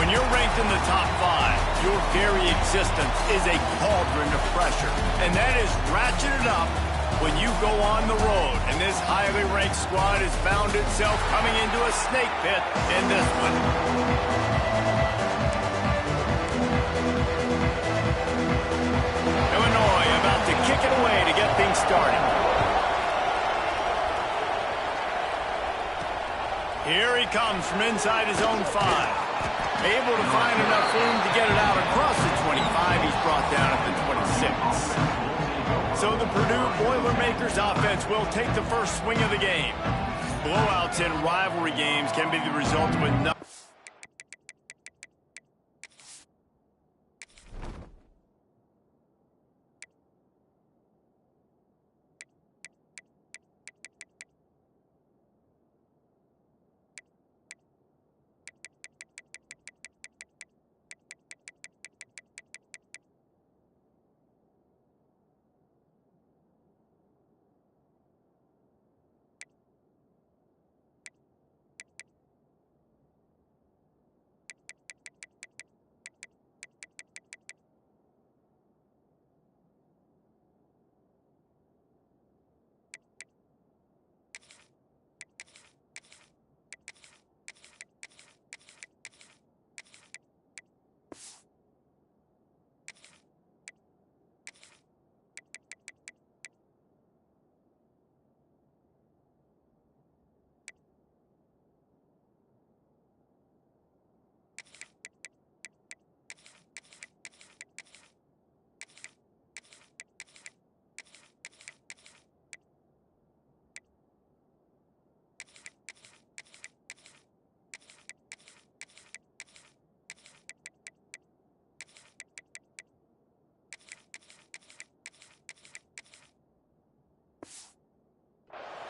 When you're ranked in the top 5, your very existence is a cauldron of pressure. And that is ratcheted up when you go on the road. And this highly ranked squad has found itself coming into a snake pit in this one. Illinois about to kick it away to get things started. Here he comes from inside his own 5. Able to find enough room to get it out across the 25. He's brought down at the 26. So the Purdue Boilermakers offense will take the first swing of the game. Blowouts in rivalry games can be the result of enough.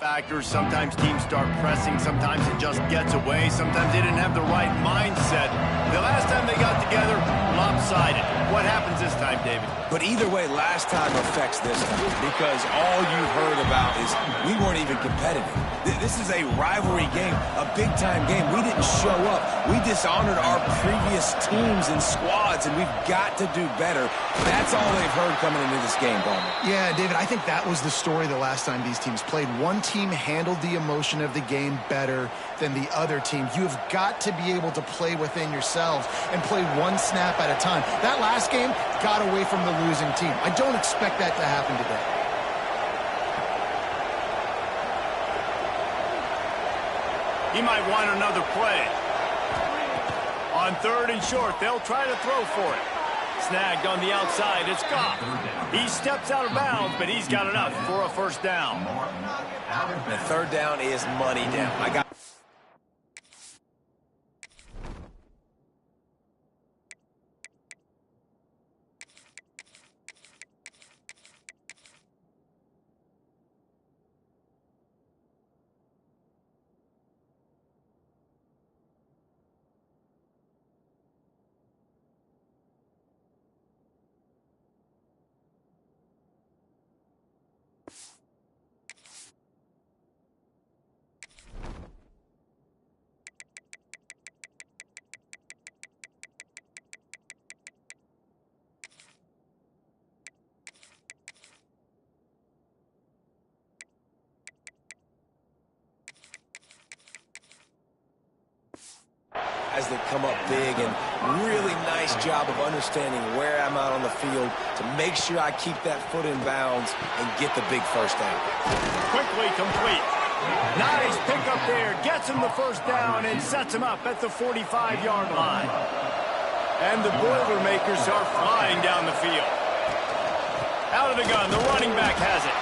Factors. Sometimes teams start pressing, sometimes it just gets away, sometimes they didn't have the right mindset. The last time they got together, lopsided. What happens this time, David? But either way, last time affects this time, because all you've heard about is we weren't even competitive. This is a rivalry game, a big-time game. We didn't show up. We dishonored our previous teams and squads, and we've got to do better. That's all they've heard coming into this game, Bowman. Yeah, David, I think that was the story the last time these teams played. One team handled the emotion of the game better than the other team. You have got to be able to play within yourselves and play one snap at a time. That last game got away from the losing team. I don't expect that to happen today. He might want another play. On 3rd and short, they'll try to throw for it. Snagged on the outside, it's Goff. He steps out of bounds, but he's got enough for a first down. The 3rd down is money down. I got. As they come up big, and really nice job of understanding where I'm out on the field to make sure I keep that foot in bounds and get the big first down. Quickly complete. Nice pickup there. Gets him the first down and sets him up at the 45-yard line. And the Boilermakers are flying down the field. Out of the gun, the running back has it.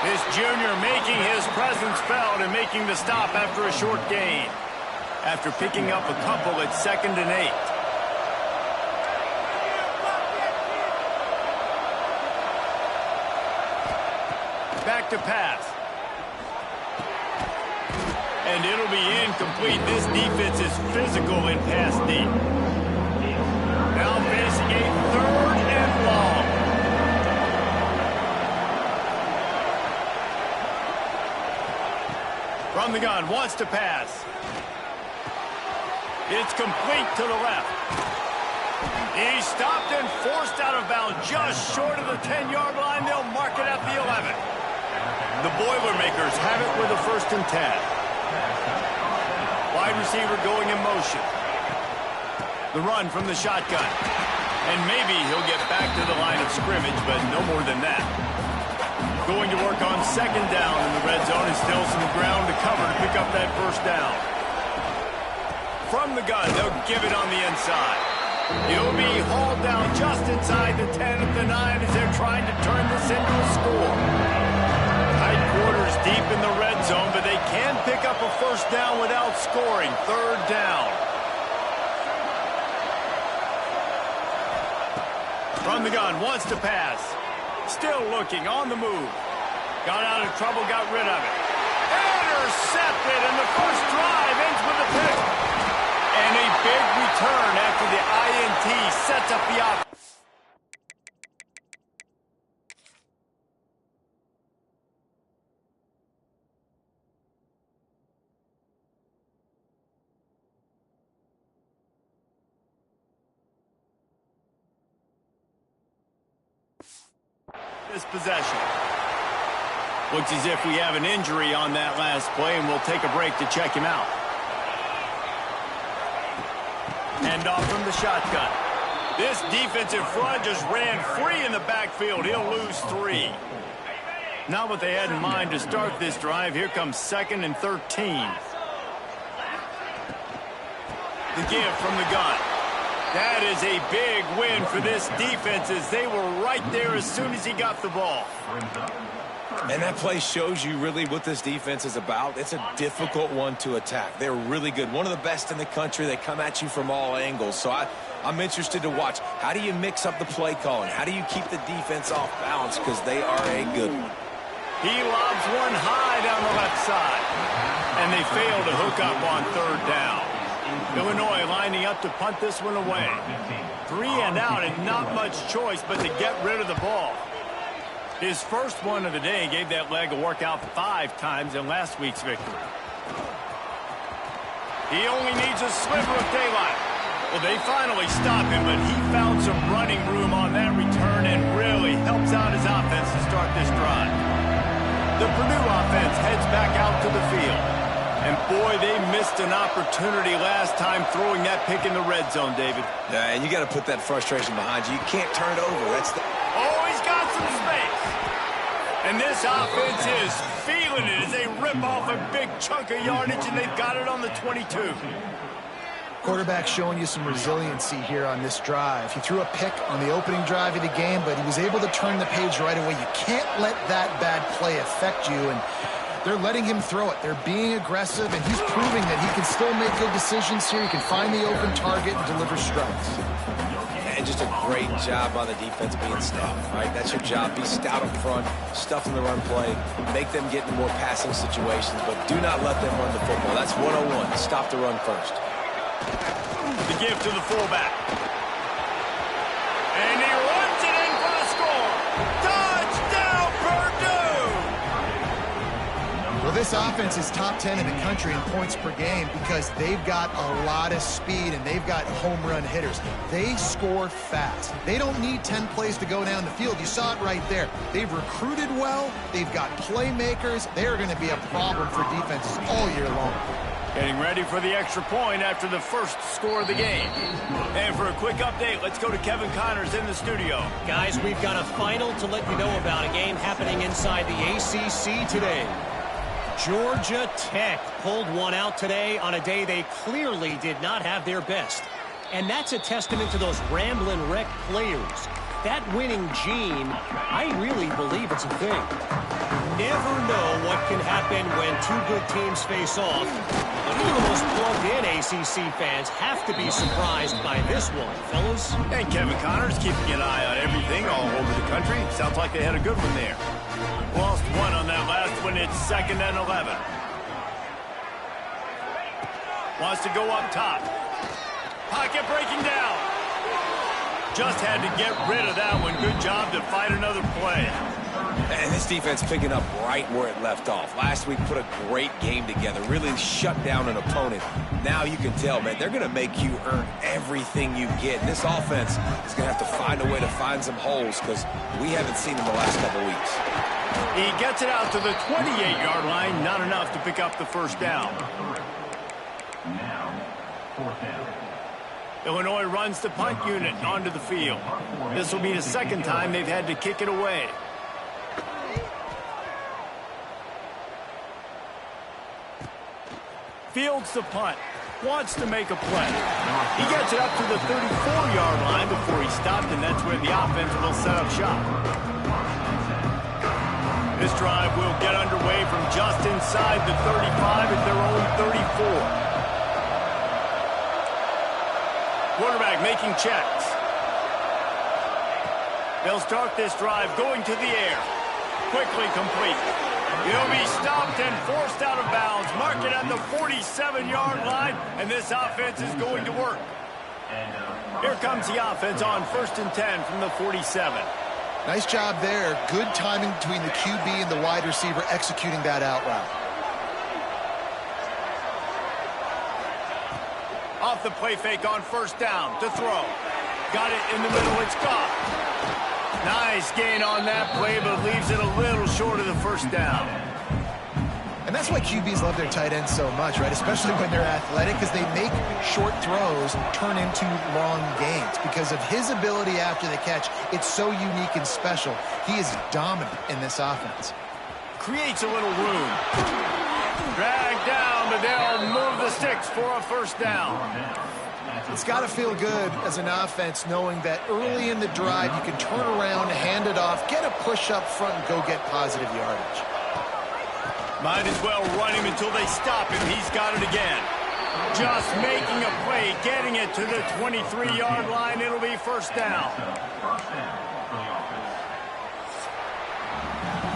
This junior making his presence felt and making the stop after a short gain. After picking up a couple at 2nd and 8. Back to pass. And it'll be incomplete. This defense is physical in pass deep. Now facing a 3rd and long. From the gun, wants to pass. It's complete to the left. He's stopped and forced out of bounds just short of the 10-yard line. They'll mark it at the 11. The Boilermakers have it with a 1st and 10. Wide receiver going in motion. The run from the shotgun. And maybe he'll get back to the line of scrimmage, but no more than that. Going to work on 2nd down in the red zone, and still some ground to cover to pick up that 1st down. From the gun, they'll give it on the inside. He'll be hauled down just inside the 10 at the 9 as they're trying to turn this into a score. Tight quarters deep in the red zone, but they can pick up a 1st down without scoring. 3rd down. From the gun, wants to pass. Still looking, on the move. Got out of trouble, got rid of it. Intercepted, and the first drive ends with a pick. And a big return after the INT sets up the offense. This possession. Looks as if we have an injury on that last play, and we'll take a break to check him out. Hand off from the shotgun. This defensive front just ran free in the backfield. He'll lose 3. Not what they had in mind to start this drive. Here comes 2nd and 13. The give from the gun. That is a big win for this defense as they were right there as soon as he got the ball. And that play shows you really what this defense is about. It's a difficult one to attack. They're really good. One of the best in the country. They come at you from all angles. So I'm interested to watch. How do you mix up the play calling? How do you keep the defense off balance? Because they are a good one. He lobs one high down the left side. And they fail to hook up on 3rd down. Illinois lining up to punt this one away. 3 and out and not much choice but to get rid of the ball. His first one of the day gave that leg a workout 5 times in last week's victory. He only needs a sliver of daylight. Well, they finally stop him, but he found some running room on that return and really helps out his offense to start this drive. The Perdue offense heads back out to the field. And, boy, they missed an opportunity last time throwing that pick in the red zone, David. And you got to put that frustration behind you. You can't turn it over. Oh, he's got some space. And this offense is feeling it as they rip off a big chunk of yardage, and they've got it on the 22. Quarterback showing you some resiliency here on this drive. He threw a pick on the opening drive of the game, but he was able to turn the page right away. You can't let that bad play affect you, and they're letting him throw it. They're being aggressive, and he's proving that he can still make good decisions here. He can find the open target and deliver strikes. And just a great job on the defense being stout, right? That's your job. Be stout up front, stuff in the run play, make them get in more passing situations, but do not let them run the football. That's 101. Stop the run first. The give to the fullback. And he runs it in for the score. Touchdown, Perdue! Well, this offense is top 10 in the country in points per game because they've got a lot of speed and they've got home run hitters. They score fast. They don't need 10 plays to go down the field. You saw it right there. They've recruited well. They've got playmakers. They're going to be a problem for defenses all year long. Getting ready for the extra point after the first score of the game. And for a quick update, let's go to Kevin Connors in the studio. Guys, we've got a final to let you know about, a game happening inside the ACC today. Georgia Tech pulled one out today on a day they clearly did not have their best. And that's a testament to those Ramblin' Wreck players. That winning gene, I really believe it's a thing. Never know what can happen when two good teams face off. But even the most plugged-in ACC fans have to be surprised by this one, fellas. And Kevin Connors keeping an eye on everything all over the country. Sounds like they had a good one there. Lost one on that last one. It's 2nd and 11. Wants to go up top. Pocket breaking down. Just had to get rid of that one. Good job to fight another play. And this defense picking up right where it left off. Last week put a great game together, really shut down an opponent. Now you can tell, man, they're going to make you earn everything you get. And this offense is going to have to find a way to find some holes because we haven't seen them the last couple weeks. He gets it out to the 28-yard line, not enough to pick up the first down. Illinois runs the punt unit onto the field. This will be the second time they've had to kick it away. Fields the punt. Wants to make a play. He gets it up to the 34-yard line before he stopped, and that's where the offense will set up shop. This drive will get underway from just inside the 35 at their own 34. Quarterback making checks. They'll start this drive going to the air. Quickly complete. He'll be stopped and forced out of bounds. Mark it at the 47-yard line, and this offense is going to work. Here comes the offense on 1st and 10 from the 47. Nice job there. Good timing between the QB and the wide receiver executing that out route. Off the play fake on 1st down to throw. Got it in the middle. It's gone. Nice gain on that play, but leaves it a little short of the 1st down. And that's why QBs love their tight ends so much, right? Especially when they're athletic, because they make short throws turn into long gains. Because of his ability after the catch, it's so unique and special. He is dominant in this offense. Creates a little room. Dragged down, but they'll move the sticks for a 1st down. It's got to feel good as an offense knowing that early in the drive you can turn around, hand it off, get a push up front, and go get positive yardage. Might as well run him until they stop him. He's got it again. Just making a play, getting it to the 23-yard line. It'll be 1st down.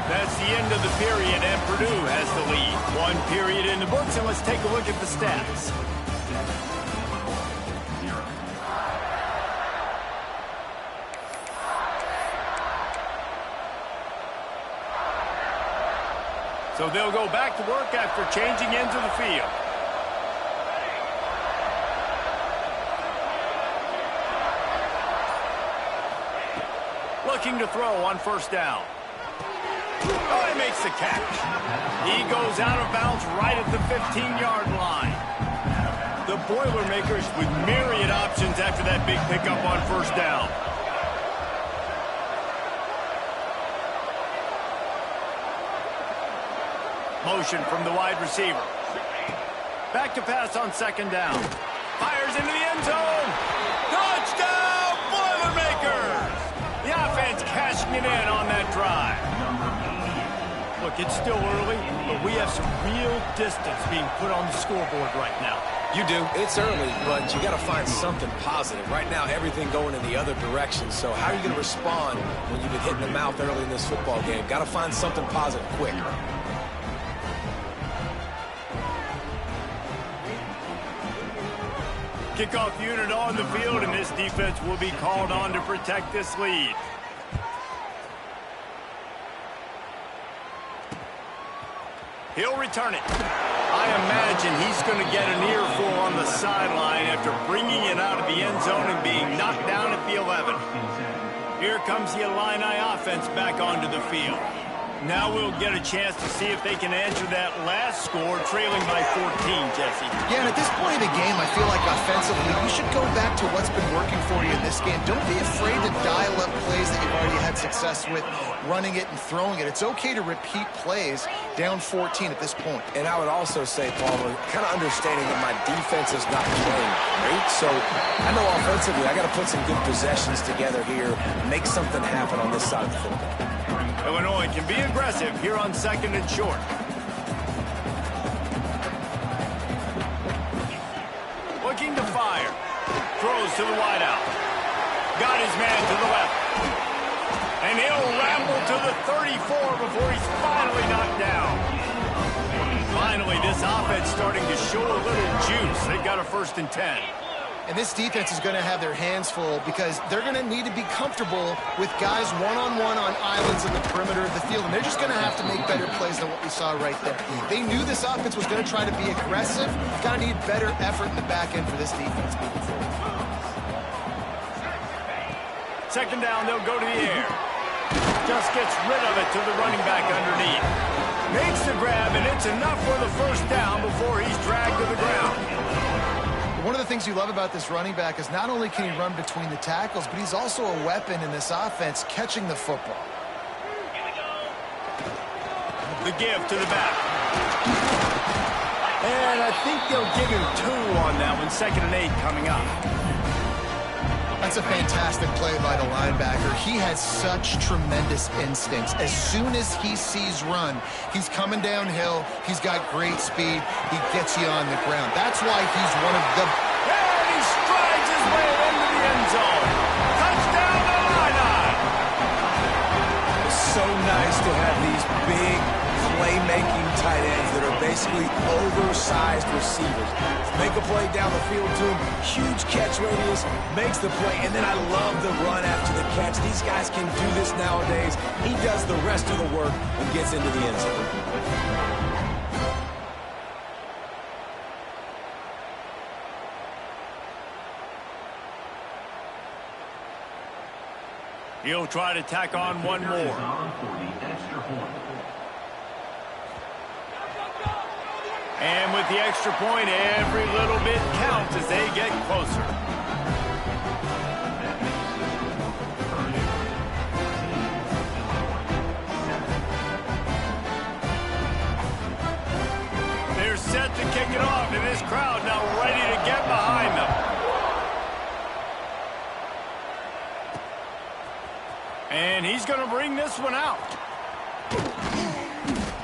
That's the end of the period, and Perdue has the lead. 1 period in the books, and let's take a look at the stats. So they'll go back to work after changing into the field. Looking to throw on 1st down. Oh, he makes the catch. He goes out of bounds right at the 15-yard line. The Boilermakers with myriad options after that big pickup on 1st down. Motion from the wide receiver. Back to pass on 2nd down. Fires into the end zone. Touchdown, Boilermakers! The offense cashing it in on that drive. Look, it's still early, but we have some real distance being put on the scoreboard right now. You do. It's early, but you got to find something positive. Right now, everything going in the other direction. So how are you going to respond when you've been hit in the mouth early in this football game? Got to find something positive quick. Kickoff unit on the field, and this defense will be called on to protect this lead. He'll return it. I imagine he's going to get an earful on the sideline after bringing it out of the end zone and being knocked down at the 11. Here comes the Illini offense back onto the field. Now we'll get a chance to see if they can answer that last score, trailing by 14, Jesse. Yeah, and at this point in the game, I feel like offensively, you should go back to what's been working for you in this game. Don't be afraid to dial up plays that you've already had success with, running it and throwing it. It's okay to repeat plays down 14 at this point. And I would also say, Paul, kind of understanding that my defense is not playing great, so I know offensively I got to put some good possessions together here, make something happen on this side of the football. Illinois can be aggressive here on 2nd and short. Looking to fire. Throws to the wideout. Got his man to the left. And he'll ramble to the 34 before he's finally knocked down. Finally, this offense starting to show a little juice. They've got a 1st and 10. And this defense is going to have their hands full because they're going to need to be comfortable with guys one-on-one on islands in the perimeter of the field. And they're just going to have to make better plays than what we saw right there. They knew this offense was going to try to be aggressive. Got to need better effort in the back end for this defense moving forward. Second down, they'll go to the air. Just gets rid of it to the running back underneath. Makes the grab, and it's enough for the first down before he's dragged to the ground. One of the things you love about this running back is not only can he run between the tackles, but he's also a weapon in this offense catching the football. The give to the back. And I think they'll give him 2 on that one. 2nd and 8 coming up. That's a fantastic play by the linebacker. He has such tremendous instincts. As soon as he sees run, he's coming downhill. He's got great speed. He gets you on the ground. That's why he's one of the... And he strides his way into the end zone. Touchdown to Illini. It's so nice to have these big playmaking tight ends that are basically oversized receivers. Make a play down the field to him, huge catch radius, makes the play, and then I love the run after the catch. These guys can do this nowadays. He does the rest of the work and gets into the end zone. He'll try to tack on one more. And with the extra point, every little bit counts as they get closer. They're set to kick it off, and this crowd now ready to get behind them. And he's going to bring this one out.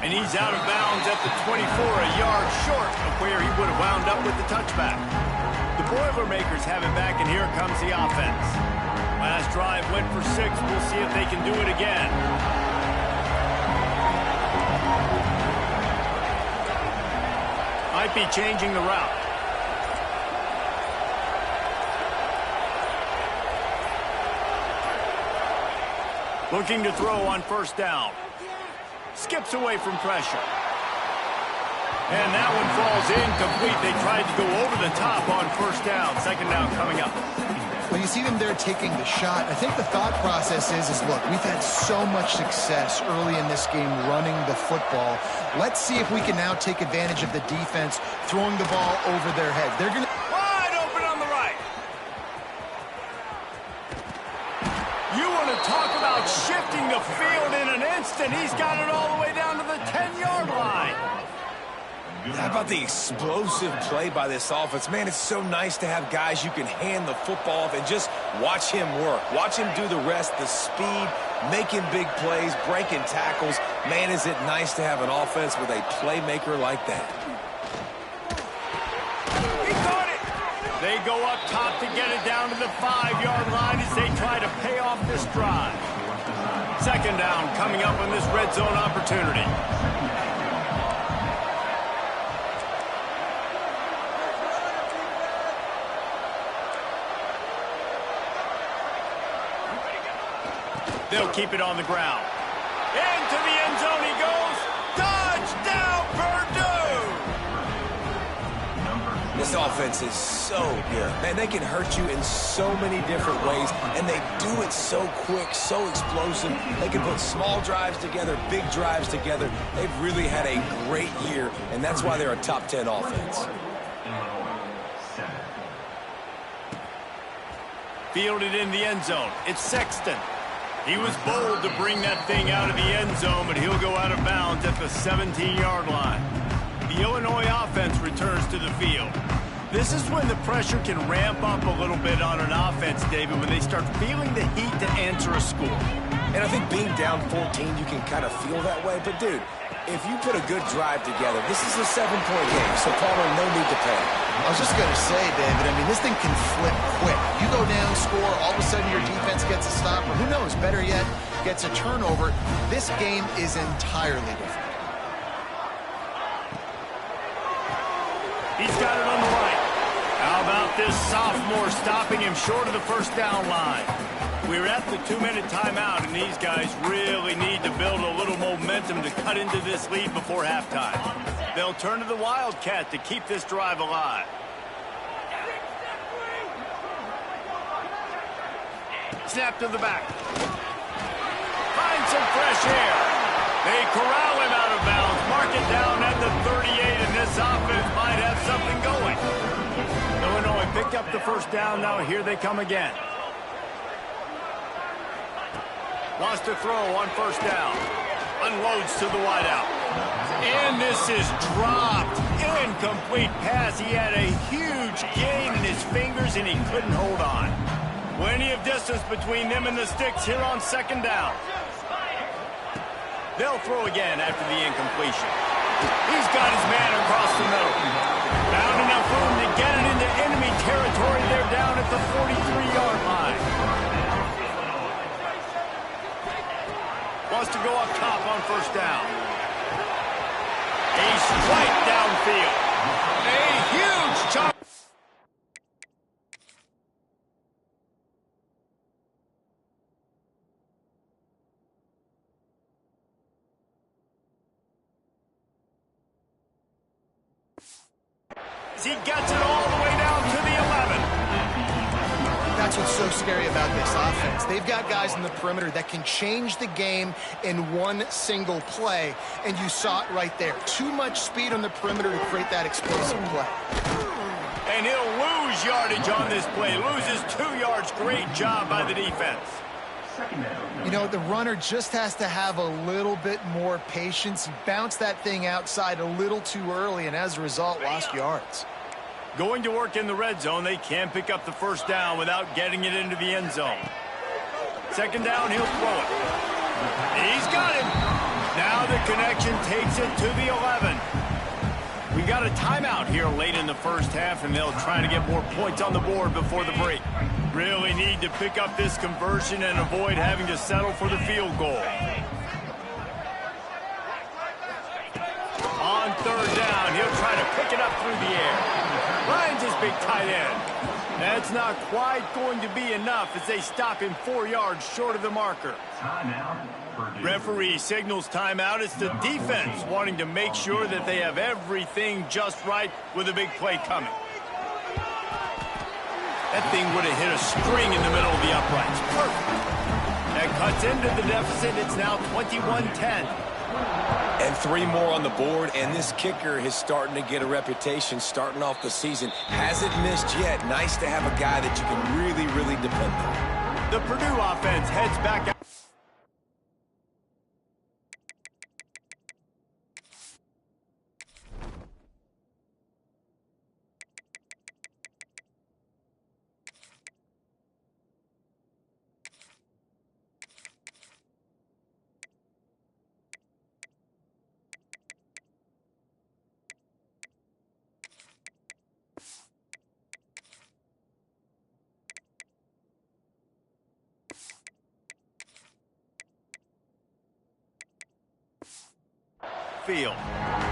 And he's out of bounds at the 24, a yard short of where he would have wound up with the touchback. The Boilermakers have it back, and here comes the offense. Last drive went for 6. We'll see if they can do it again. Might be changing the route. Looking to throw on first down. Skips away from pressure. And that one falls incomplete. They tried to go over the top on first down. 2nd down coming up. When you see them there taking the shot, I think the thought process is look, we've had so much success early in this game running the football. Let's see if we can now take advantage of the defense throwing the ball over their head. They're going to... Wide open on the right. You want to talk about shifting the field in an instant. He's got it all the way down to the 10-yard line. How about the explosive play by this offense? Man, it's so nice to have guys you can hand the football off and just watch him work. Watch him do the rest, the speed, making big plays, breaking tackles. Man, is it nice to have an offense with a playmaker like that. He caught it. They go up top to get it down to the 5-yard line as they try to pay off this drive. 2nd down coming up on this red zone opportunity. They'll keep it on the ground. Into the end zone he goes. Touchdown, Perdue! This offense is so good. Man, they can hurt you in so many different ways, and they do it so quick, so explosive. They can put small drives together, big drives together. They've really had a great year, and that's why they're a top 10 offense. Fielded in the end zone. It's Sexton. He was bold to bring that thing out of the end zone, but he'll go out of bounds at the 17-yard line. The Illinois offense returns to the field. This is when the pressure can ramp up a little bit on an offense, David, when they start feeling the heat to answer a score. And I think being down 14, you can kind of feel that way. But, dude, if you put a good drive together, this is a 7-point game, so Palmer, no need to panic. I was just going to say, David, I mean, this thing can flip quick. You go down, score, all of a sudden your defense gets a stop, or who knows, better yet, gets a turnover. This game is entirely different. He's got it on the right. How about this sophomore stopping him short of the first down line. We're at the 2-minute timeout, and these guys really need to build a little momentum to cut into this lead before halftime. They'll turn to the Wildcat to keep this drive alive. Snap to the back. Find some fresh air. They corral him out of bounds. Mark it down at the 38, and this offense might have something going. Illinois picked up the first down. Now here they come again. Wants to throw on first down. Unloads to the wideout. And this is dropped. Incomplete pass. He had a huge gain in his fingers, and he couldn't hold on. Plenty of distance between them and the sticks here on second down. They'll throw again after the incompletion. He's got his man across the middle. Found enough room to get it into enemy territory. They're down at the 43-yard line. Wants to go up top on first down. A strike downfield. A huge chop. He gets it all the way down to the 11. That's what's so scary about this offense. They've got guys in the perimeter that can change the game in one single play, and you saw it right there. Too much speed on the perimeter to create that explosive play. And he'll lose yardage on this play. Loses 2 yards. Great job by the defense. You know, the runner just has to have a little bit more patience. He bounced that thing outside a little too early, and as a result, lost yards. Going to work in the red zone. They can't pick up the first down without getting it into the end zone. Second down, he'll throw it. He's got him. Now the connection takes it to the 11. We got a timeout here late in the first half, and they'll try to get more points on the board before the break. Really need to pick up this conversion and avoid having to settle for the field goal. On third down, he'll try to pick it up through the air. Finds his big tight end. That's not quite going to be enough as they stop him 4 yards short of the marker. Referee signals timeout. It's the defense wanting to make sure that they have everything just right with a big play coming. That thing would have hit a string in the middle of the uprights. Perfect. That cuts into the deficit. It's now 21-10. And 3 more on the board, and this kicker is starting to get a reputation starting off the season. Hasn't missed yet. Nice to have a guy that you can really, really depend on. The Perdue offense heads back out. Field.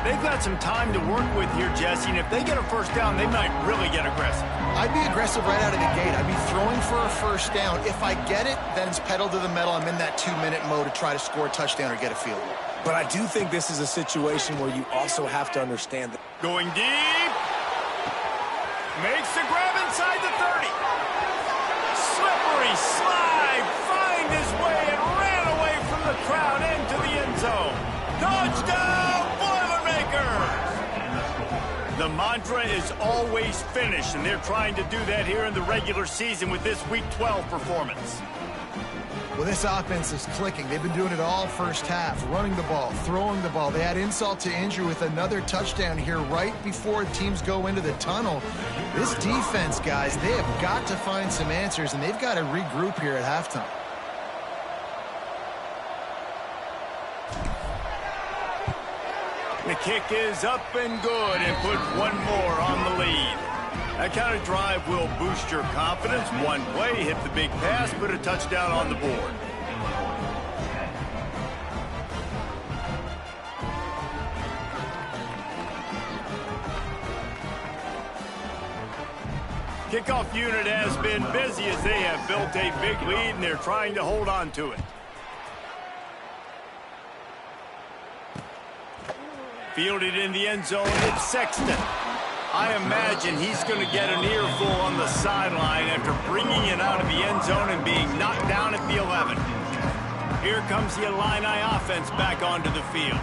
They've got some time to work with here, Jesse, and if they get a first down, they might really get aggressive. I'd be aggressive right out of the gate. I'd be throwing for a first down. If I get it, then it's pedal to the metal. I'm in that 2-minute mode to try to score a touchdown or get a field goal. But I do think this is a situation where you also have to understand that. Going deep. Makes the grab inside the 30. Slippery slide. Find his way and ran away from the crowd into the end zone. Touchdown, Boilermakers! The mantra is always finish, and they're trying to do that here in the regular season with this Week 12 performance. Well, this offense is clicking. They've been doing it all first half, running the ball, throwing the ball. They had insult to injury with another touchdown here right before teams go into the tunnel. This defense, guys, they have got to find some answers, and they've got to regroup here at halftime. The kick is up and good and put one more on the lead. That kind of drive will boost your confidence. One play, hit the big pass, put a touchdown on the board. Kickoff unit has been busy as they have built a big lead, and they're trying to hold on to it. Fielded in the end zone, it's Sexton. I imagine he's going to get an earful on the sideline after bringing it out of the end zone and being knocked down at the 11. Here comes the Illini offense back onto the field.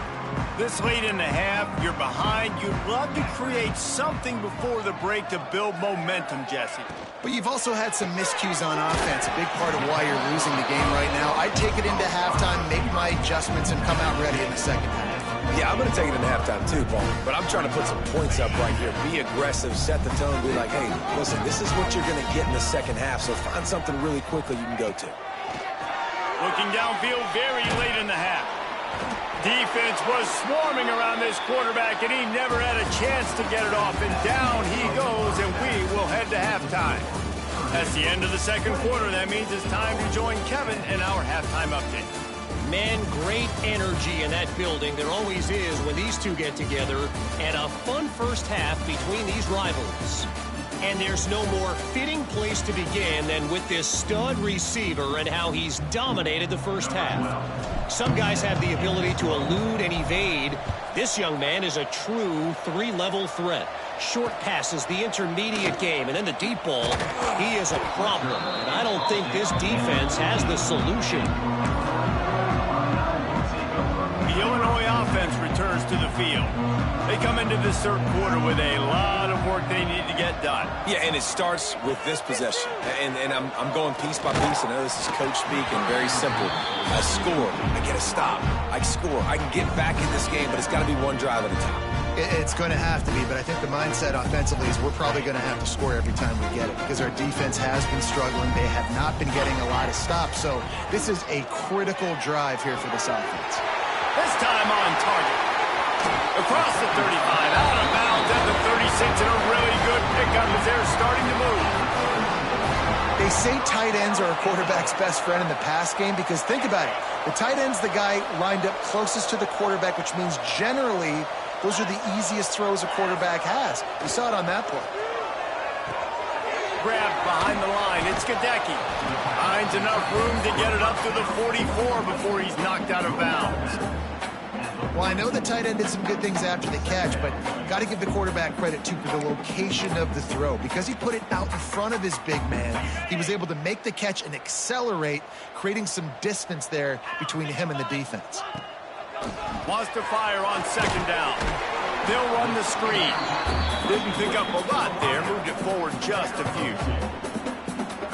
This late in the half, you're behind. You'd love to create something before the break to build momentum, Jesse. But you've also had some miscues on offense, a big part of why you're losing the game right now. I'd take it into halftime, make my adjustments, and come out ready in the second half. Yeah, I'm going to take it into halftime too, Paul. But I'm trying to put some points up right here. Be aggressive, set the tone, be like, hey, listen, this is what you're going to get in the second half, so find something really quickly you can go to. Looking downfield very late in the half. Defense was swarming around this quarterback, and he never had a chance to get it off. And down he goes, and we will head to halftime. That's the end of the second quarter. That means it's time to join Kevin in our halftime update. Man, great energy in that building. There always is when these two get together. And a fun first half between these rivals. And there's no more fitting place to begin than with this stud receiver and how he's dominated the first half. Some guys have the ability to elude and evade. This young man is a true three-level threat. Short passes, the intermediate game, and then the deep ball. He is a problem, and I don't think this defense has the solution. The Illinois offense returns to the field. They come into this third quarter with a lot of work they need to get done. Yeah, and it starts with this possession. And I'm going piece by piece. I know this is coach speak and very simple. I score. I get a stop. I score. I can get back in this game, but it's got to be one drive at a time. It's going to have to be, but I think the mindset offensively is we're probably going to have to score every time we get it because our defense has been struggling. They have not been getting a lot of stops, so this is a critical drive here for this offense. This time on target. Across the 35, out of bounds at the 36, and a really good pickup as they're starting to move. They say tight ends are a quarterback's best friend in the pass game because think about it. The tight end's the guy lined up closest to the quarterback, which means generally those are the easiest throws a quarterback has. We saw it on that play. Grab behind the line. It's Gadecki. Finds enough room to get it up to the 44 before he's knocked out of bounds. Well, I know the tight end did some good things after the catch, but got to give the quarterback credit, too, for the location of the throw. Because he put it out in front of his big man, he was able to make the catch and accelerate, creating some distance there between him and the defense. Wants to fire on second down. They'll run the screen. Didn't pick up a lot there, moved it forward just a few.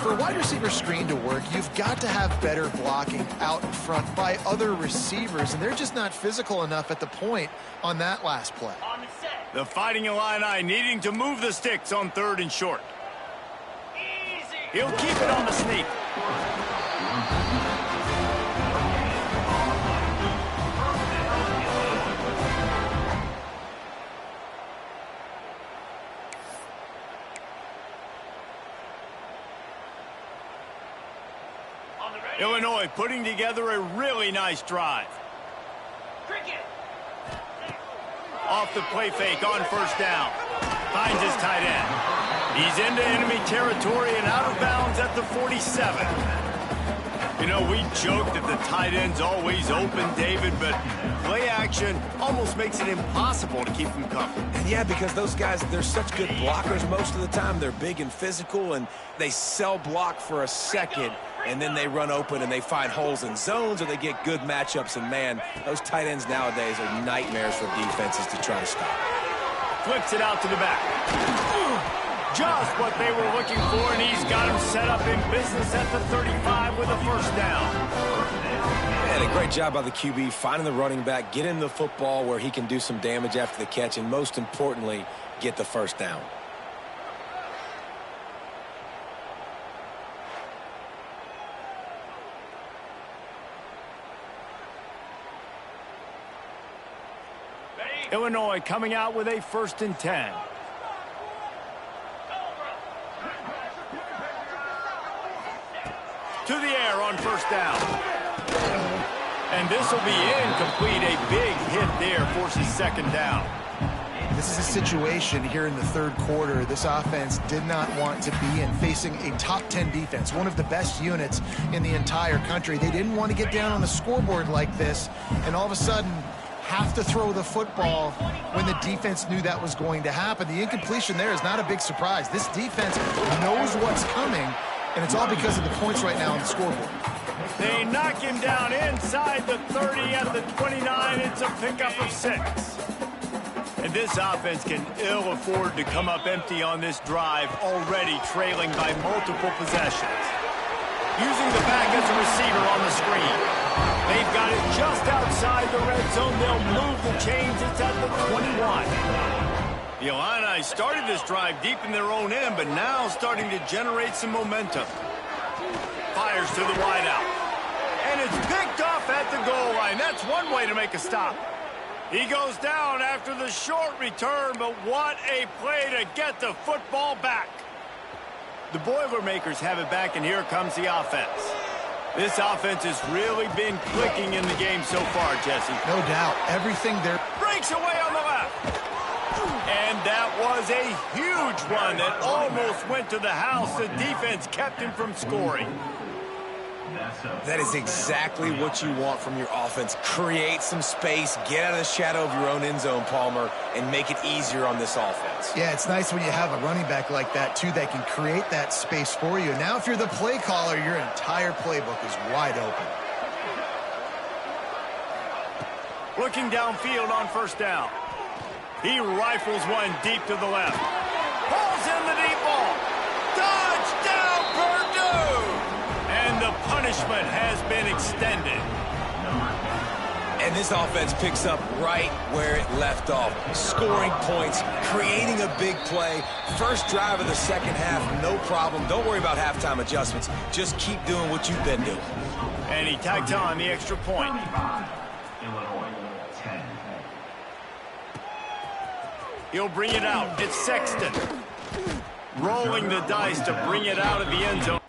For a wide receiver screen to work, you've got to have better blocking out in front by other receivers, and they're just not physical enough at the point on that last play. The Fighting Illini needing to move the sticks on third and short. He'll keep it on the sneak. Illinois putting together a really nice drive. Off the play fake on first down. Finds his tight end. He's into enemy territory and out of bounds at the 47. You know, we joked that the tight end's always open, David, but play action almost makes it impossible to keep them covered. Yeah, because those guys, they're such good blockers most of the time. They're big and physical, and they sell block for a second, and then they run open and they find holes in zones or they get good matchups. And, man, those tight ends nowadays are nightmares for defenses to try to stop. Flips it out to the back. Just what they were looking for, and he's got him set up in business at the 35 with a first down. And a great job by the QB finding the running back, get him the football where he can do some damage after the catch, and most importantly, get the first down. Illinois coming out with a 1st and 10. To the air on first down. And this will be incomplete. A big hit there forces second down. This is a situation here in the third quarter this offense did not want to be in, facing a top 10 defense, one of the best units in the entire country. They didn't want to get down on the scoreboard like this, and all of a sudden have to throw the football when the defense knew that was going to happen. The incompletion there is not a big surprise. This defense knows what's coming, and it's all because of the points right now on the scoreboard. They knock him down inside the 30 at the 29. It's a pickup of 6. And this offense can ill afford to come up empty on this drive, already trailing by multiple possessions. Using the back as a receiver on the screen. They've got it just outside the red zone. They'll move the chains. It's at the 21. The Illini started this drive deep in their own end, but now starting to generate some momentum. Fires to the wideout. And it's picked off at the goal line. That's one way to make a stop. He goes down after the short return, but what a play to get the football back. The Boilermakers have it back, and here comes the offense. This offense has really been clicking in the game so far, Jesse. No doubt. Everything there. Breaks away on the left. And that was a huge one that almost went to the house. The defense kept him from scoring. That is exactly what you want from your offense. Create some space, get out of the shadow of your own end zone, Palmer, and make it easier on this offense. Yeah, it's nice when you have a running back like that, too, that can create that space for you. Now, if you're the play caller, your entire playbook is wide open. Looking downfield on first down. He rifles one deep to the left. Pulls in the deep ball. Touchdown, Perdue! And the punishment has been extended. And this offense picks up right where it left off. Scoring points, creating a big play. First drive of the second half, no problem. Don't worry about halftime adjustments. Just keep doing what you've been doing. And he tacked on the extra point. He'll bring it out. It's Sexton. Rolling the dice to bring it out of the end zone.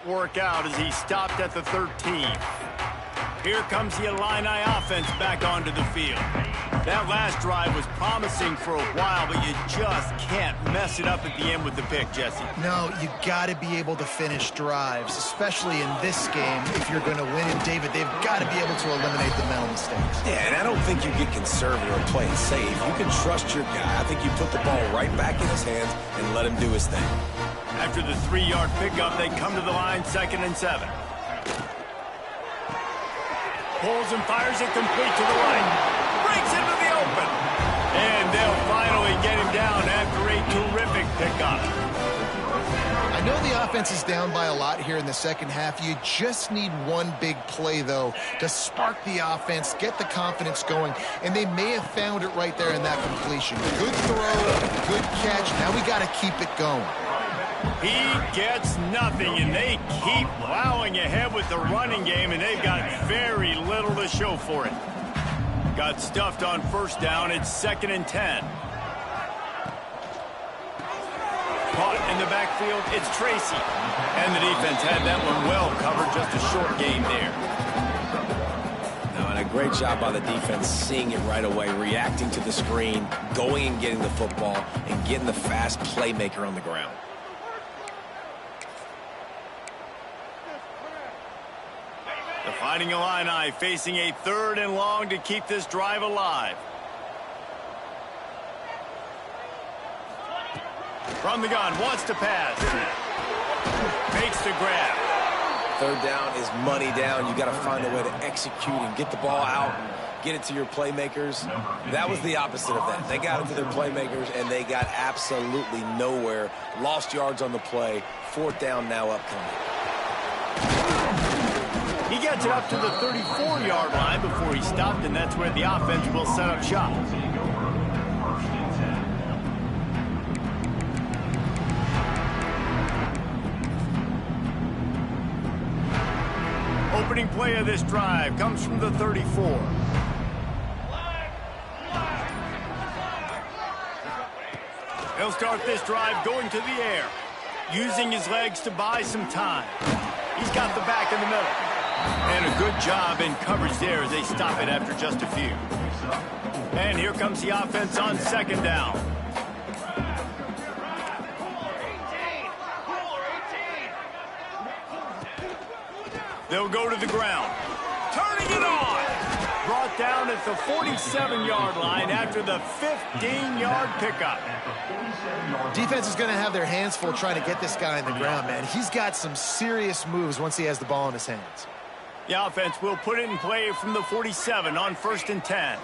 Work out as he stopped at the 13. Here comes the Illini offense back onto the field. That last drive was promising for a while, but you just can't mess it up at the end with the pick, Jesse. No, you got to be able to finish drives, especially in this game. If you're going to win it, David, they've got to be able to eliminate the mental mistakes. Yeah, and I don't think you get conservative or play it safe. You can trust your guy. I think you put the ball right back in his hands and let him do his thing. After the 3-yard pickup, they come to the line, 2nd and 7. Pulls and fires it complete to the right. Breaks into the open. And they'll finally get him down after a terrific pickup. I know the offense is down by a lot here in the second half. You just need one big play, though, to spark the offense, get the confidence going, and they may have found it right there in that completion. Good throw, good catch. Now we got to keep it going. He gets nothing, and they keep plowing ahead with the running game, and they've got very little to show for it. Got stuffed on first down. It's 2nd and 10. Caught in the backfield, it's Tracy. And the defense had that one well covered, just a short gain there. And a great job by the defense seeing it right away, reacting to the screen, going and getting the football, and getting the fast playmaker on the ground. The Fighting Illini facing a 3rd and long to keep this drive alive. From the gun, wants to pass. Makes the grab. 3rd down is money down. You got to find a way to execute and get the ball out, get it to your playmakers. That was the opposite of that. They got it to their playmakers, and they got absolutely nowhere. Lost yards on the play. 4th down now upcoming. He gets it up to the 34-yard line before he stopped, and that's where the offense will set up shop. Opening play of this drive comes from the 34. He'll start this drive going to the air, using his legs to buy some time. He's got the back in the middle. And a good job in coverage there as they stop it after just a few. And here comes the offense on second down. They'll go to the ground. Turning it on. Brought down at the 47-yard line after the 15-yard pickup. Defense is going to have their hands full trying to get this guy on the ground, man. He's got some serious moves once he has the ball in his hands. The offense will put it in play from the 47 on 1st and 10.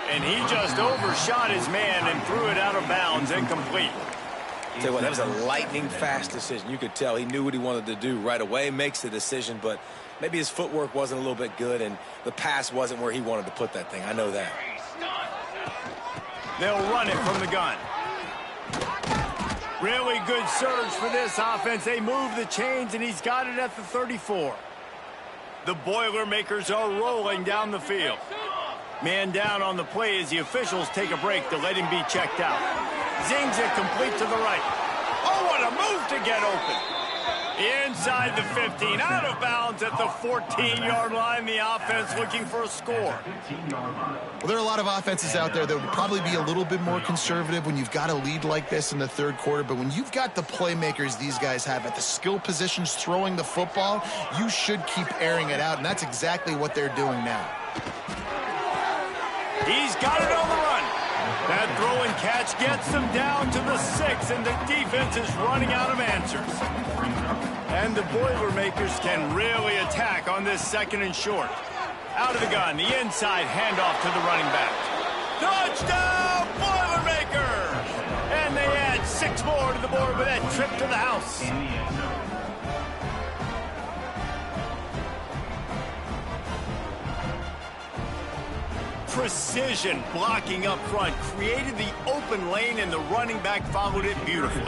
And he just overshot his man and threw it out of bounds, incomplete. Tell you what, that was a lightning-fast decision. You could tell he knew what he wanted to do right away, makes the decision, but maybe his footwork wasn't a little bit good, and the pass wasn't where he wanted to put that thing. I know that. They'll run it from the gun. Really good surge for this offense. They move the chains, and he's got it at the 34. The Boilermakers are rolling down the field. Man down on the play as the officials take a break to let him be checked out. Zings it complete to the right. Oh, what a move to get open. Inside the 15, out of bounds at the 14-yard line. The offense looking for a score. Well, there are a lot of offenses out there that would probably be a little bit more conservative when you've got a lead like this in the third quarter. But when you've got the playmakers these guys have at the skill positions throwing the football, you should keep airing it out. And that's exactly what they're doing now. He's got it on the run. That throw and catch gets them down to the 6, and the defense is running out of answers. And the Boilermakers can really attack on this 2nd and short. Out of the gun, the inside handoff to the running back. Touchdown, Boilermakers! And they add 6 more to the board with that trip to the house. Precision blocking up front created the open lane, and the running back followed it beautifully.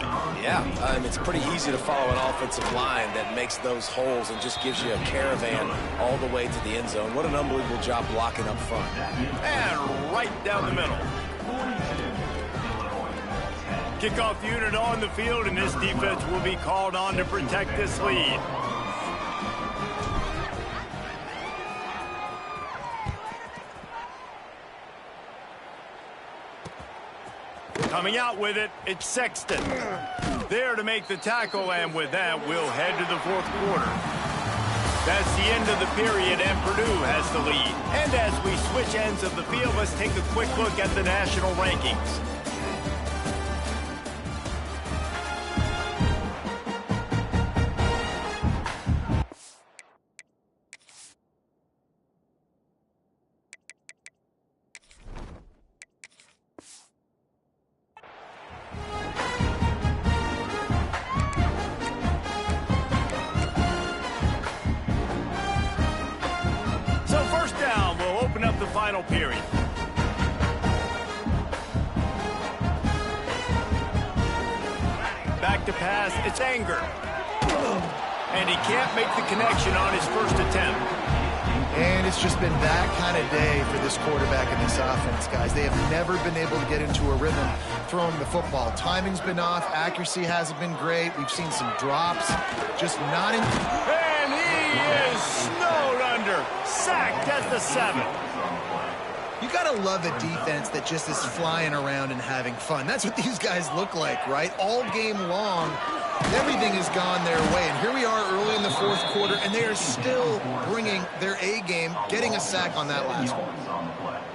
Yeah, it's pretty easy to follow an offensive line that makes those holes and just gives you a caravan all the way to the end zone. What an unbelievable job blocking up front. And right down the middle. Kickoff unit on the field, and this defense will be called on to protect this lead. Coming out with it, it's Sexton. There to make the tackle, and with that, we'll head to the 4th quarter. That's the end of the period, and Perdue has the lead. And as we switch ends of the field, let's take a quick look at the national rankings. Final period. Back to pass, it's Anger. And he can't make the connection on his first attempt. And it's just been that kind of day for this quarterback and this offense, guys. They have never been able to get into a rhythm throwing the football. Timing's been off. Accuracy hasn't been great. We've seen some drops. Just not in... And he is snowed under. Sacked at the 7. You got to love a defense that just is flying around and having fun. That's what these guys look like, right? All game long, everything has gone their way. And here we are early in the 4th quarter, and they are still bringing their A game, getting a sack on that last one.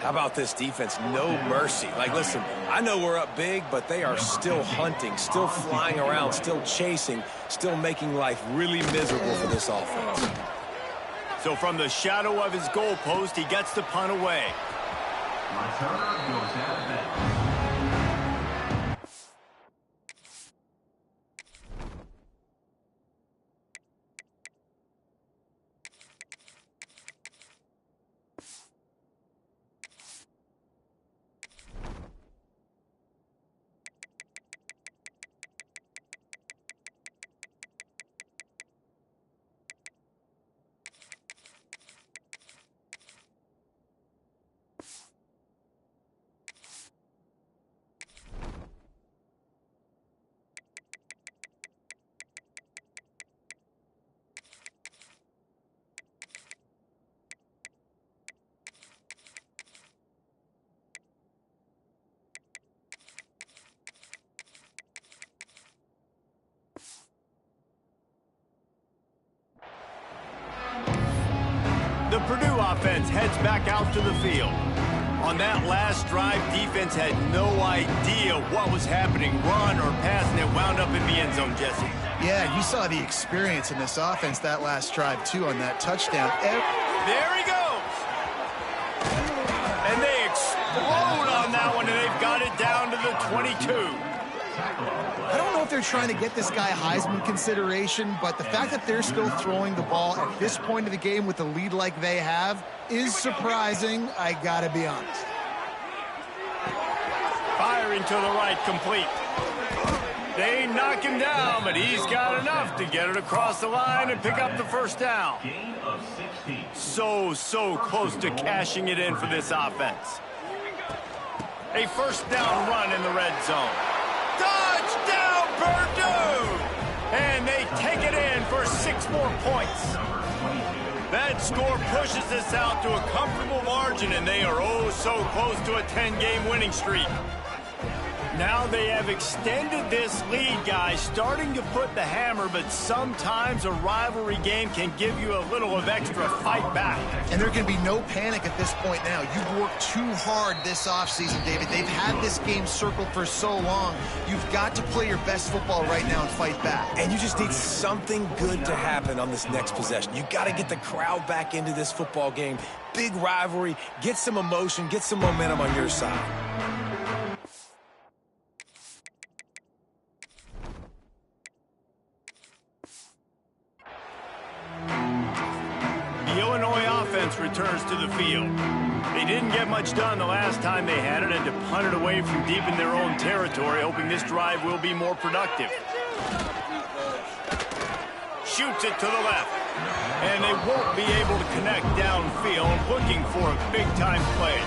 How about this defense? No mercy. Like, listen, I know we're up big, but they are still hunting, still flying around, still chasing, still making life really miserable for this offense. So from the shadow of his goalpost, he gets the punt away. offense heads back out to the field. On that last drive, defense had no idea what was happening, run or pass, and it wound up in the end zone, Jesse. Yeah, you saw the experience in this offense that last drive, too, on that touchdown. There he goes. And they explode on that one, and they've got it down to the 22. I don't know if they're trying to get this guy Heisman consideration, but the fact that they're still throwing the ball at this point of the game with a lead like they have is surprising, I gotta be honest. Firing to the right, complete. They knock him down, but he's got enough to get it across the line and pick up the first down. So close to cashing it in for this offense. A first down run in the red zone. Touchdown, Perdue! And they take it in for 6 more points. That score pushes us out to a comfortable margin, and they are oh so close to a 10-game winning streak. Now they have extended this lead, guys, starting to put the hammer, but sometimes a rivalry game can give you a little of extra fight back. And there can be no panic at this point now. You've worked too hard this offseason, David. They've had this game circled for so long. You've got to play your best football right now and fight back. And you just need something good to happen on this next possession. You got to get the crowd back into this football game. Big rivalry. Get some emotion. Get some momentum on your side. The Illinois offense returns to the field. They didn't get much done the last time they had it, and to punt it away from deep in their own territory, hoping this drive will be more productive. Shoots it to the left, and they won't be able to connect downfield, looking for a big-time play.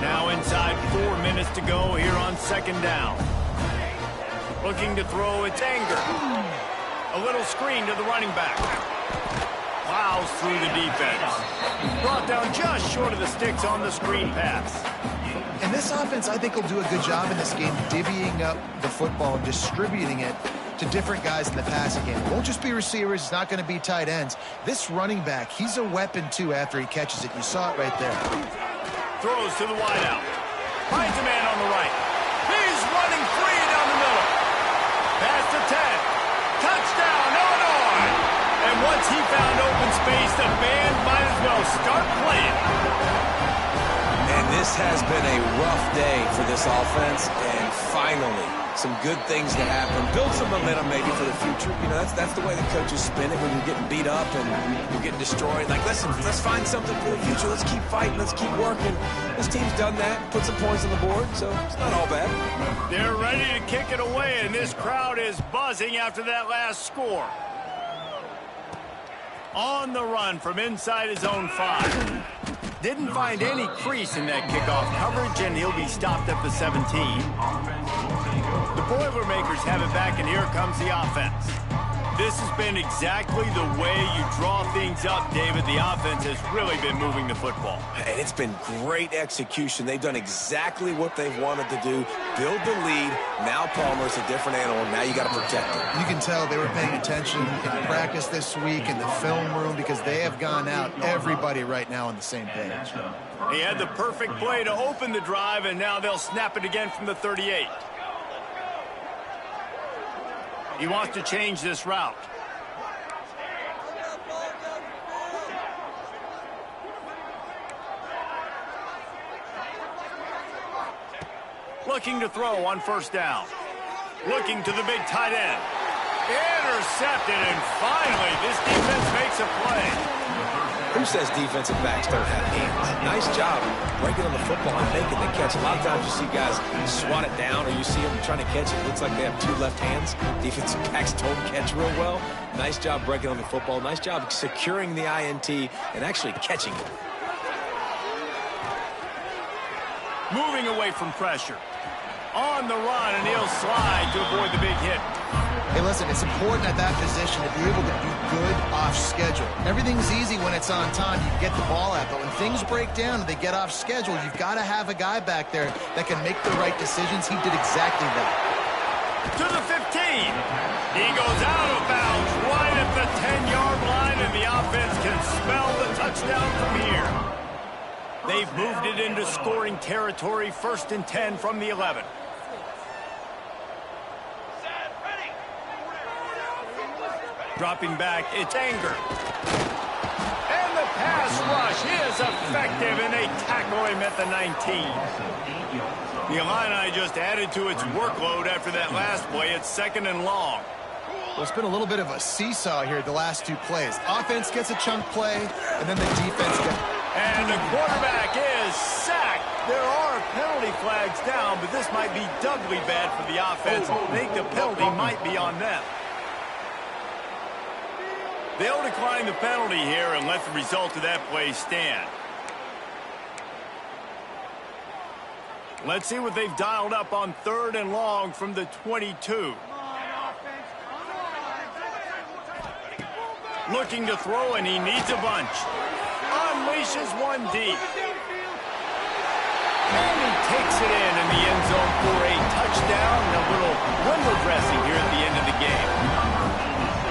Now inside 4 minutes to go here on second down. Looking to throw, it's Anger. A little screen to the running back. Plows through the defense. Brought down just short of the sticks on the screen pass. And this offense, I think, will do a good job in this game divvying up the football and distributing it to different guys in the passing game. It won't just be receivers. It's not going to be tight ends. This running back, he's a weapon, too, after he catches it. You saw it right there. Throws to the wideout. Finds a man on the right. He's running free down the middle. Pass to 10. Touchdown, Illinois. And once he found open space, the band might as well start playing. And this has been a rough day for this offense, and finally, some good things to happen. Build some momentum maybe for the future. You know, that's the way the coaches spin it when you're getting beat up and you're getting destroyed. Like, listen, let's find something for the future. Let's keep fighting. Let's keep working. This team's done that, put some points on the board, so it's not all bad. They're ready to kick it away, and this crowd is buzzing after that last score. On the run from inside his own 5. Didn't find any crease in that kickoff coverage, and he'll be stopped at the 17. The Boilermakers have it back, and here comes the offense. This has been exactly the way you draw things up, David. The offense has really been moving the football. And it's been great execution. They've done exactly what they've wanted to do. Build the lead. Now Palmer's a different animal. Now you got to protect him. You can tell they were paying attention in practice this week in the film room because they have gone out, everybody right now on the same page. He had the perfect play to open the drive, and now they'll snap it again from the 38. He wants to change this route. Looking to throw on first down. Looking to the big tight end. Intercepted, and finally this defense makes a play. Who says defensive backs don't have hands? Nice job breaking on the football and making the catch. A lot of times you see guys swat it down, or you see them trying to catch it. It looks like they have 2 left hands. Defensive backs don't catch real well. Nice job breaking on the football. Nice job securing the INT and actually catching it. Moving away from pressure. On the run, and he'll slide to avoid the big hit. Hey, listen, it's important at that position to be able to do good off schedule. Everything's easy when it's on time. You get the ball out, but when things break down and they get off schedule, you've got to have a guy back there that can make the right decisions. He did exactly that. To the 15. He goes out of bounds right at the 10-yard line, and the offense can smell the touchdown from here. They've moved it into scoring territory, 1st and 10 from the 11. Dropping back, it's Anger. And the pass rush is effective, and they tackle him at the 19. The Illini just added to its workload after that last play. It's 2nd and long. Well, it's been a little bit of a seesaw here the last 2 plays. Offense gets a chunk play, and then the defense gets... And the quarterback is sacked. There are penalty flags down, but this might be doubly bad for the offense. I think the penalty might be on them. They'll decline the penalty here and let the result of that play stand. Let's see what they've dialed up on 3rd and long from the 22. Looking to throw, and he needs a bunch. Unleashes one deep. And he takes it in the end zone for a touchdown and a little window dressing here at the end of the game.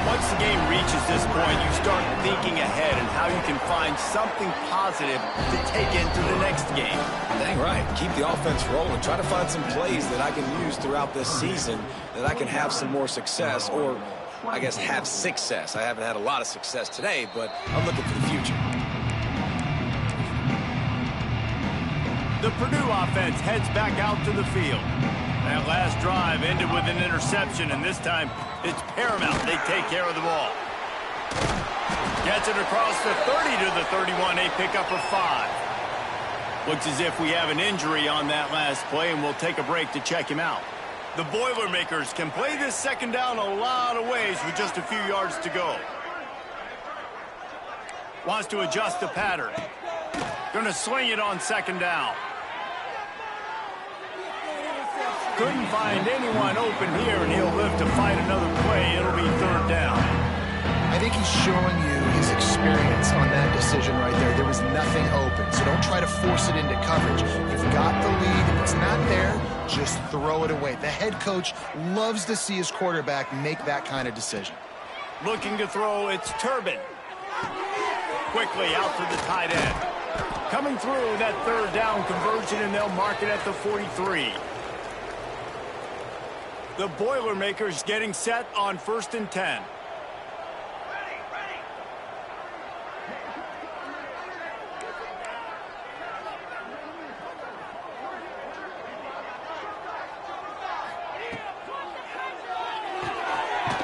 Once the game reaches this point, you start thinking ahead and how you can find something positive to take into the next game. Dang right. Keep the offense rolling. Try to find some plays that I can use throughout this season that I can have some more success, or I guess have success. I haven't had a lot of success today, but I'm looking for the future. The Perdue offense heads back out to the field. That last drive ended with an interception, and this time it's paramount they take care of the ball. Gets it across the 30 to the 31. They pick up a 5. Looks as if we have an injury on that last play, and we'll take a break to check him out. The Boilermakers can play this 2nd down a lot of ways with just a few yards to go. Wants to adjust the pattern. Going to sling it on 2nd down. Couldn't find anyone open here, and he'll live to fight another play. It'll be 3rd down. I think he's showing you his experience on that decision right there. There was nothing open, so don't try to force it into coverage. You've got the lead. If it's not there, just throw it away. The head coach loves to see his quarterback make that kind of decision. Looking to throw, it's Turbin. Quickly out to the tight end. Coming through that 3rd down conversion, and they'll mark it at the 43. The Boilermakers getting set on 1st and 10.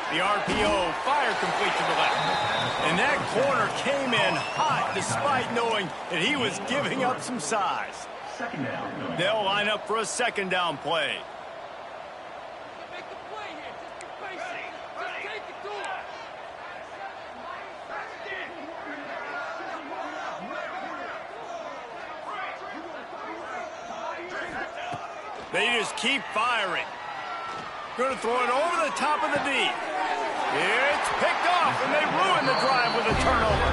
The RPO, fire complete to the left. And that corner came in hot despite knowing that he was giving up some size. They'll line up for a 2nd down play. They just keep firing. Going to throw it over the top of the D. It's picked off, and they ruin the drive with a turnover.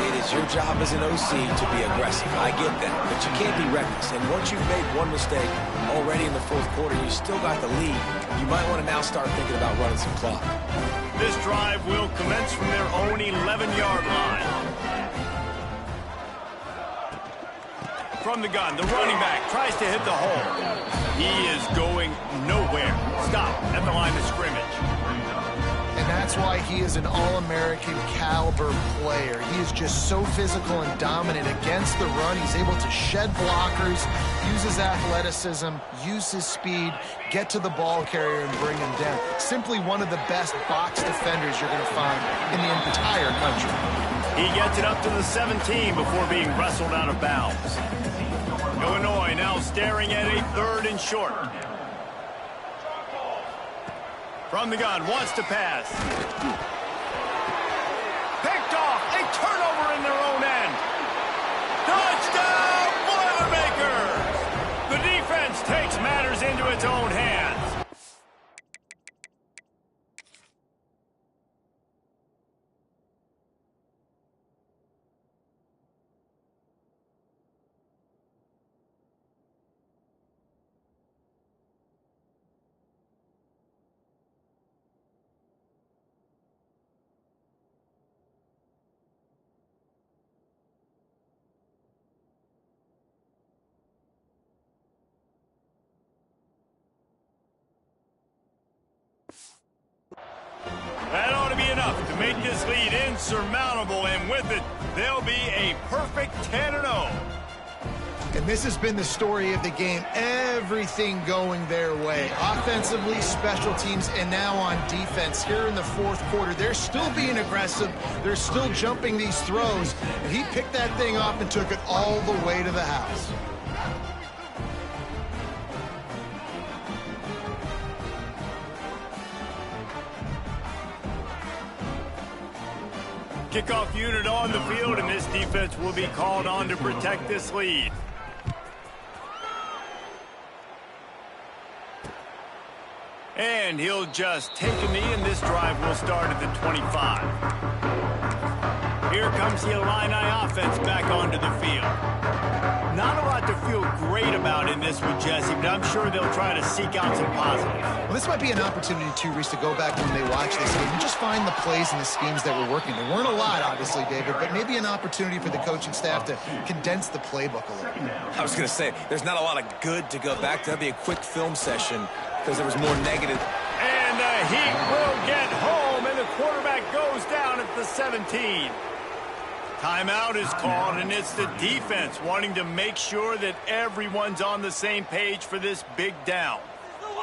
It is your job as an OC to be aggressive. I get that, but you can't be reckless. And once you've made one mistake already in the 4th quarter, you still got the lead. You might want to now start thinking about running some clock. This drive will commence from their own 11-yard line. From the gun, the running back tries to hit the hole. He is going nowhere. Stop at the line of scrimmage. And that's why he is an All-American caliber player. He is just so physical and dominant against the run. He's able to shed blockers, use his athleticism, use his speed, get to the ball carrier and bring him down. Simply one of the best box defenders you're going to find in the entire country. He gets it up to the 17 before being wrestled out of bounds. Illinois now staring at a 3rd and short. From the gun, wants to pass. Picked off, a turnover in their own end. Touchdown, Boilermakers! The defense takes matters into its own hands. make this lead insurmountable, and with it, they'll be a perfect 10-0. And this has been the story of the game. Everything going their way. Offensively, special teams, and now on defense. Here in the fourth quarter, they're still being aggressive. They're still jumping these throws. And he picked that thing off and took it all the way to the house. Kickoff unit on the field, and this defense will be called on to protect this lead. And he'll just take a knee, and this drive will start at the 25. Here comes the Illini offense back onto the field. Not a lot to feel great about in this with Jesse, but I'm sure they'll try to seek out some positives. Well, this might be an opportunity, too, Reese, to go back when they watch this game and just find the plays and the schemes that were working. There weren't a lot, obviously, David, but maybe an opportunity for the coaching staff to condense the playbook a little bit. I was going to say, there's not a lot of good to go back to. That'd be a quick film session because there was more negative. And the Heat will get home, and the quarterback goes down at the 17. Timeout is called, and it's the defense wanting to make sure that everyone's on the same page for this big down.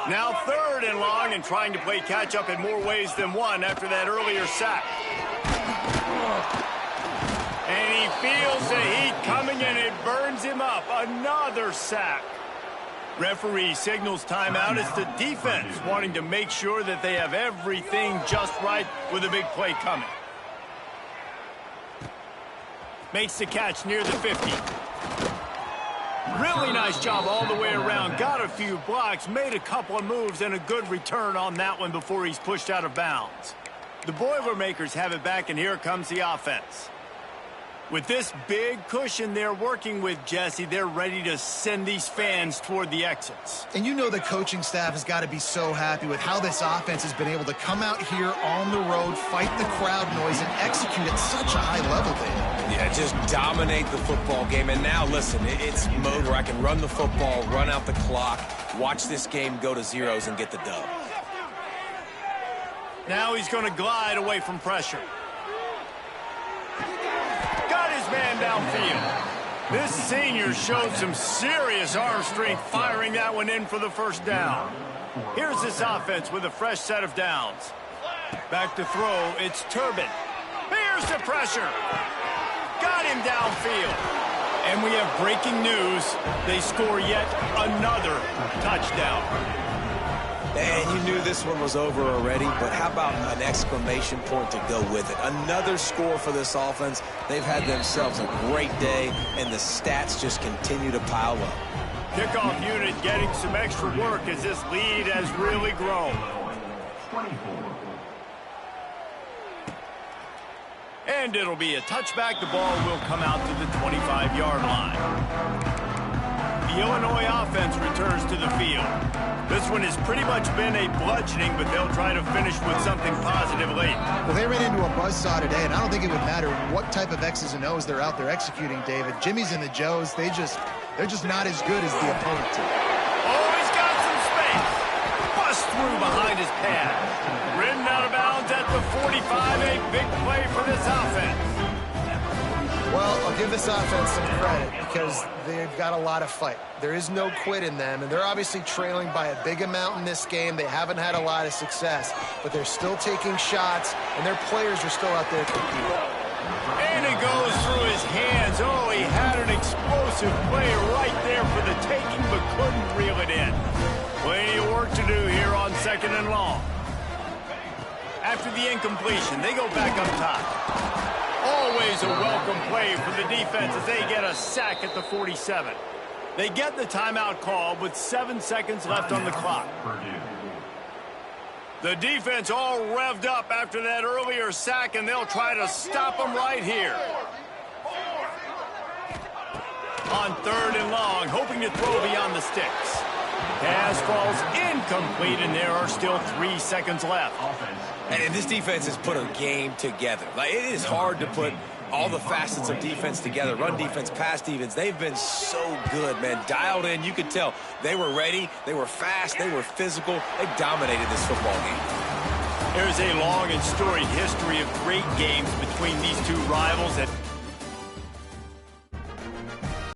Now 3rd and long, and trying to play catch-up in more ways than one after that earlier sack. And he feels the heat coming, and it burns him up. Another sack. Referee signals timeout. It's the defense wanting to make sure that they have everything just right with a big play coming. Makes the catch near the 50. Really nice job all the way around. Got a few blocks, made a couple of moves, and a good return on that one before he's pushed out of bounds. The Boilermakers have it back, and here comes the offense. With this big cushion they're working with, Jesse, they're ready to send these fans toward the exits. And you know the coaching staff has got to be so happy with how this offense has been able to come out here on the road, fight the crowd noise, and execute at such a high level, Dave. Yeah, just dominate the football game. And now, listen, it's mode where I can run the football, run out the clock, watch this game go to zeros, and get the dub. Now he's going to glide away from pressure. Got his man downfield. This senior showed some serious arm strength firing that one in for the first down. Here's this offense with a fresh set of downs. Back to throw, it's Turbin. Here's the pressure. Got him downfield. And we have breaking news. They score yet another touchdown. And you knew this one was over already, but how about an exclamation point to go with it? Another score for this offense. They've had themselves a great day, and the stats just continue to pile up. Kickoff unit getting some extra work as this lead has really grown. And it'll be a touchback. The ball will come out to the 25-yard line. The Illinois offense returns to the field. This one has pretty much been a bludgeoning, but they'll try to finish with something positive late. Well, they ran into a buzzsaw today, and I don't think it would matter what type of X's and O's they're out there executing, David. Jimmy's and the Joes, they're just not as good as the opponent team. Oh, he's got some space. Bust through behind his pad. Ridden out of bounds at the 45. A big play for this offense. Well, I'll give this offense some credit because they've got a lot of fight. There is no quit in them, and they're obviously trailing by a big amount in this game. They haven't had a lot of success, but they're still taking shots, and their players are still out there competing. And it goes through his hands. Oh, he had an explosive play right there for the taking, but couldn't reel it in. Plenty of work to do here on 2nd and long. After the incompletion, they go back up top. Always a welcome play for the defense as they get a sack at the 47. They get the timeout call with 7 seconds left on the clock. The defense all revved up after that earlier sack, and they'll try to stop them right here. On 3rd and long, hoping to throw beyond the sticks. Pass falls incomplete, and there are still 3 seconds left. And this defense has put a game together. Like, it is hard to put all the facets of defense together. Run defense, pass defense. They've been so good, man. Dialed in. You could tell they were ready. They were fast. They were physical. They dominated this football game. There's a long and storied history of great games between these two rivals that